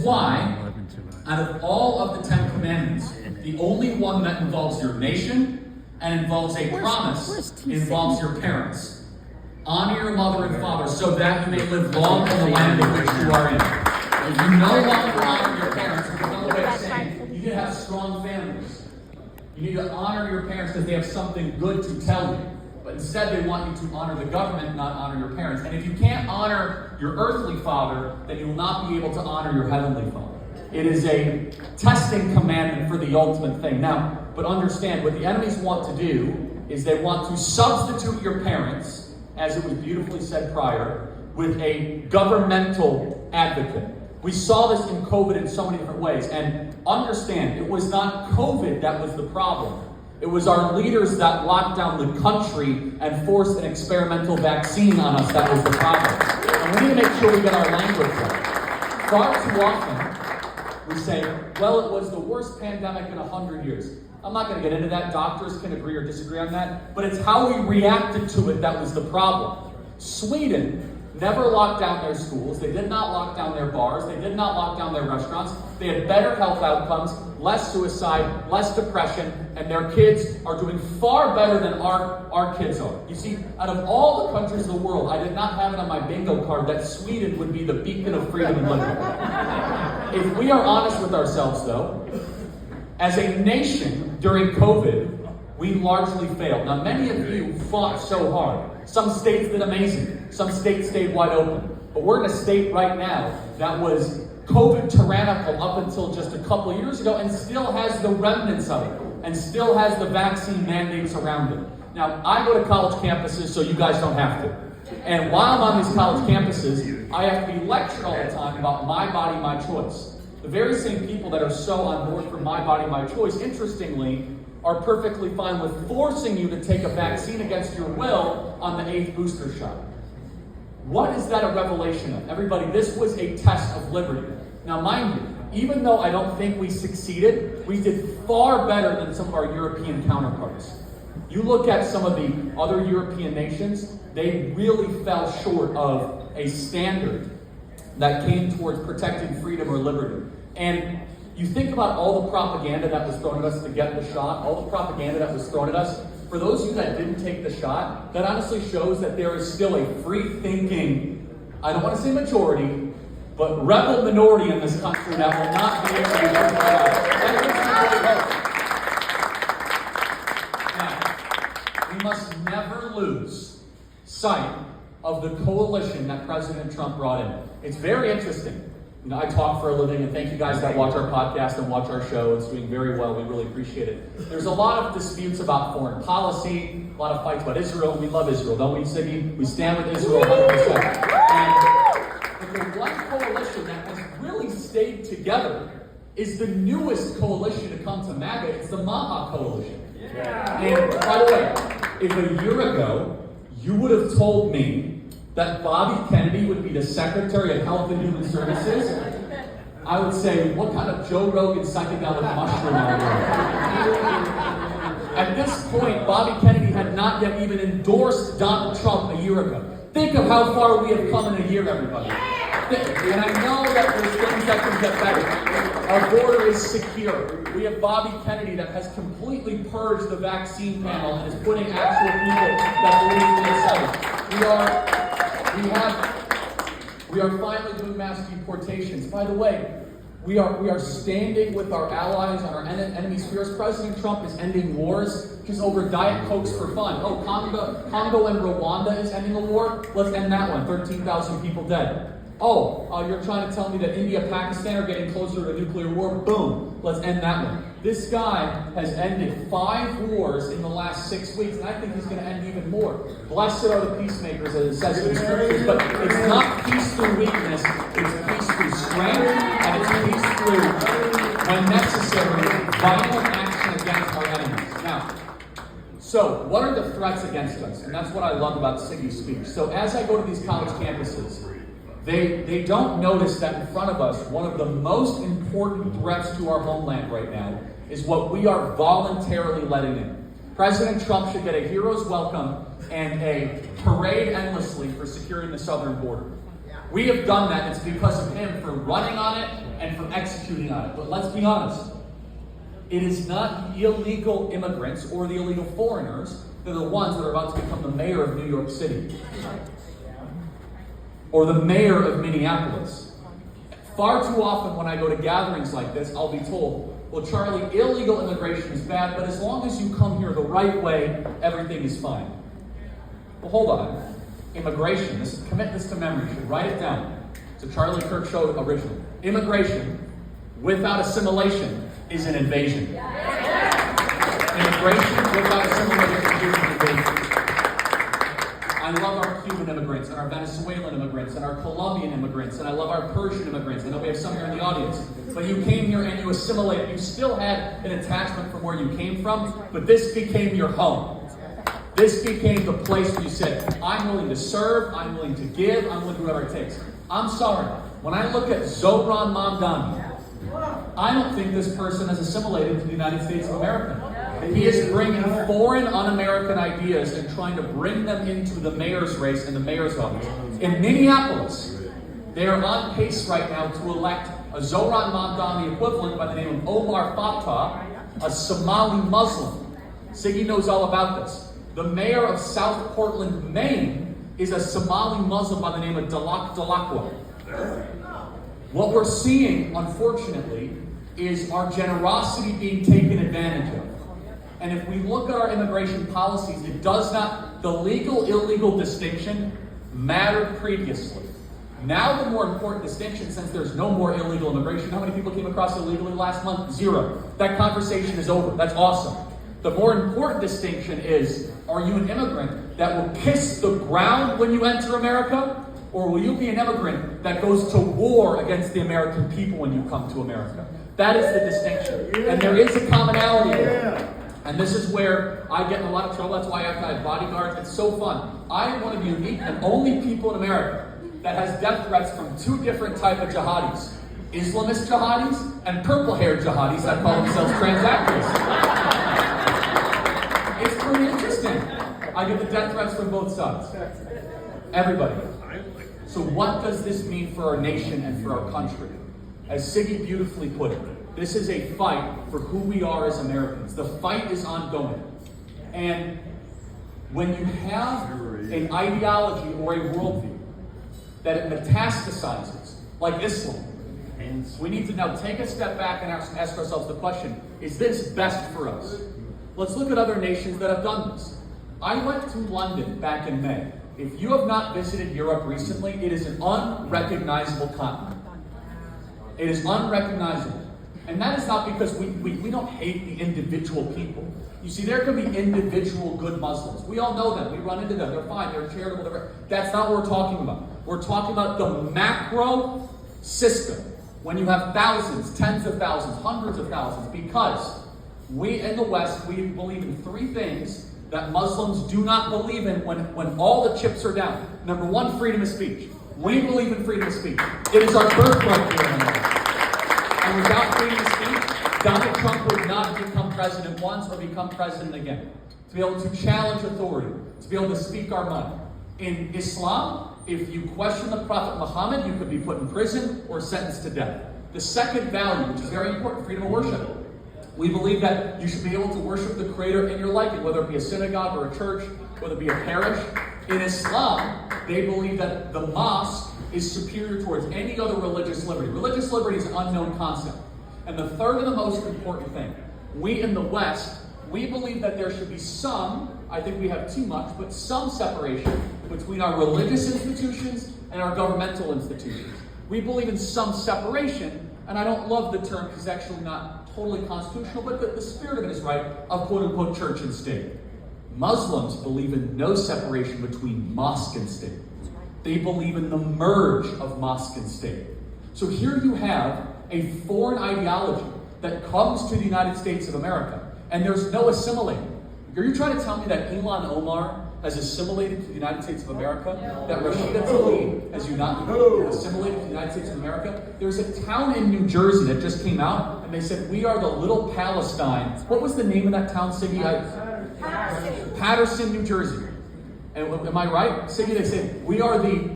why, out of all of the 10 commandments, the only one that involves your nation and involves a promise involves your parents. Honor your mother and father so that you may live long in the land in which you are in. If you no longer honor your parents, there's another way of saying you need to have strong families. You need to honor your parents because they have something good to tell you. But instead they want you to honor the government, not honor your parents. And if you can't honor your earthly father, then you will not be able to honor your heavenly father. It is a testing commandment for the ultimate thing. Now, but understand, what the enemies want to do is they want to substitute your parents, as it was beautifully said prior, with a governmental advocate. We saw this in COVID in so many different ways. And understand, it was not COVID that was the problem. It was our leaders that locked down the country and forced an experimental vaccine on us that was the problem. And we need to make sure we get our language right. Far too often, we say, well, it was the worst pandemic in 100 years. I'm not going to get into that. Doctors can agree or disagree on that. But it's how we reacted to it that was the problem. Sweden never locked down their schools. They did not lock down their bars. They did not lock down their restaurants. They had better health outcomes, less suicide, less depression, and their kids are doing far better than our kids are. You see, out of all the countries of the world, I did not have it on my bingo card that Sweden would be the beacon of freedom and liberty. If we are honest with ourselves, though, as a nation during COVID, we largely failed. Now, many of you fought so hard. Some states did amazing. Some states stayed wide open. But we're in a state right now that was COVID tyrannical up until just a couple of years ago and still has the remnants of it and still has the vaccine mandates around it. Now, I go to college campuses so you guys don't have to. And while I'm on these college campuses, I have to be lectured all the time about my body, my choice. The very same people that are so on board for my body, my choice, interestingly, are perfectly fine with forcing you to take a vaccine against your will on the 8th booster shot. What is that a revelation of? Everybody, this was a test of liberty. Now, mind you, even though I don't think we succeeded, we did far better than some of our European counterparts. You look at some of the other European nations, they really fell short of a standard that came towards protecting freedom or liberty. And you think about all the propaganda that was thrown at us to get the shot, all the propaganda that was thrown at us. For those of you that didn't take the shot, that honestly shows that there is still a free-thinking, I don't want to say majority, but rebel minority in this country that will not be able to do that. Now, we must never lose sight of the coalition that President Trump brought in. It's very interesting. You know, I talk for a living, and thank you guys that watch our podcast and watch our show. It's doing very well. We really appreciate it. There's a lot of disputes about foreign policy, a lot of fights about Israel. We love Israel, don't we, Siggy? We stand with Israel 100%. But the one coalition that has really stayed together is the newest coalition to come to MAGA. It's the Maha Coalition. Yeah. And by the way, if a year ago you would have told me that Bobby Kennedy would be the Secretary of Health and Human Services, I would say, what kind of Joe Rogan psychedelic mushroom are you? At this point, Bobby Kennedy had not yet even endorsed Donald Trump a year ago. Think of how far we have come in a year, everybody. And I know that there's things that can get better. Our border is secure. We have Bobby Kennedy that has completely purged the vaccine panel and is putting actual people that believe in themselves. We are finally doing mass deportations. By the way, we are standing with our allies on our enemy's fears. President Trump is ending wars just over Diet Cokes for fun. Oh, Congo and Rwanda is ending a war? Let's end that one. 13,000 people dead. Oh, you're trying to tell me that India, Pakistan are getting closer to a nuclear war? Boom. Let's end that one. This guy has ended 5 wars in the last 6 weeks, and I think he's going to end even more. Blessed are the peacemakers, as it says in the scriptures, but it's not peace through weakness, it's peace through strength, and it's peace through, when necessary, violent action against our enemies. Now, so what are the threats against us? And that's what I love about Siggy's speech. So as I go to these college campuses, They don't notice that in front of us, one of the most important threats to our homeland right now is what we are voluntarily letting in. President Trump should get a hero's welcome and a parade endlessly for securing the southern border. We have done that. It's because of him for running on it and for executing on it. But let's be honest. It is not the illegal immigrants or the illegal foreigners that are the ones that are about to become the mayor of New York City or the mayor of Minneapolis. Far too often when I go to gatherings like this, I'll be told, well, Charlie, illegal immigration is bad, but as long as you come here the right way, everything is fine. Well, hold on. Immigration, commit this to memory. You should write it down. It's a Charlie Kirk show original. Immigration without assimilation is an invasion. Immigration without assimilation is an invasion. I love our Cuban immigrants and our Venezuelan immigrants and our Colombian immigrants, and I love our Persian immigrants. I know we have some here in the audience. But you came here and you assimilated. You still had an attachment from where you came from, but this became your home. This became the place where you said, I'm willing to serve, I'm willing to give, I'm willing to do whatever it takes. I'm sorry. When I look at Zohran Mamdani, I don't think this person has assimilated to the United States of America. He is bringing foreign, un-American ideas and trying to bring them into the mayor's race and the mayor's office. In Minneapolis, they are on pace right now to elect a Zohran Mamdani equivalent by the name of Omar Fatah, a Somali Muslim. Siggy knows all about this. The mayor of South Portland, Maine, is a Somali Muslim by the name of Dalak Dalakwa. What we're seeing, unfortunately, is our generosity being taken advantage of. And if we look at our immigration policies, it does not, the legal-illegal distinction mattered previously. Now the more important distinction, since there's no more illegal immigration, how many people came across illegally last month? 0. That conversation is over. That's awesome. The more important distinction is, are you an immigrant that will kiss the ground when you enter America? Or will you be an immigrant that goes to war against the American people when you come to America? That is the distinction. And there is a commonality there. And this is where I get in a lot of trouble. That's why I have to have bodyguards. It's so fun. I am one of the unique and only people in America that has death threats from 2 different types of jihadis. Islamist jihadis and purple-haired jihadis that call themselves transactors. It's pretty interesting. I get the death threats from both sides. Everybody. So what does this mean for our nation and for our country? As Siggy beautifully put it, this is a fight for who we are as Americans. The fight is ongoing. And when you have an ideology or a worldview that it metastasizes, like Islam, we need to now take a step back and ask ourselves the question, is this best for us? Let's look at other nations that have done this. I went to London back in May. If you have not visited Europe recently, it is an unrecognizable continent. It is unrecognizable. And that is not because we don't hate the individual people. You see, there can be individual good Muslims. We all know them. We run into them. They're fine. They're charitable. That's not what we're talking about. We're talking about the macro system. When you have thousands, tens of thousands, hundreds of thousands, because we in the West, we believe in 3 things that Muslims do not believe in when all the chips are down. Number 1, freedom of speech. We believe in freedom of speech. It is our birthright here in America. And without freedom of speech, Donald Trump would not become president once or become president again. To be able to challenge authority, to be able to speak our mind. In Islam, if you question the Prophet Muhammad, you could be put in prison or sentenced to death. The second value, which is very important, freedom of worship. We believe that you should be able to worship the Creator in your liking, whether it be a synagogue or a church, whether it be a parish. In Islam, they believe that the mosque is superior towards any other religious liberty. Religious liberty is an unknown concept. And the third and the most important thing, we in the West, we believe that there should be some, I think we have too much, but some separation between our religious institutions and our governmental institutions. We believe in some separation, and I don't love the term because it's actually not totally constitutional, but the spirit of it is right, of quote-unquote church and state. Muslims believe in no separation between mosque and state. They believe in the merge of mosque and state. So here you have a foreign ideology that comes to the United States of America, and there's no assimilating. Are you trying to tell me that Ilhan Omar has assimilated to the United States of America? That Rashida Tlaib has assimilated to the United States of America? There's a town in New Jersey that just came out, and they said, we are the little Palestine. What was the name of that town, Siggy? Patterson, New Jersey. And am I right? Siggy, they said, we are the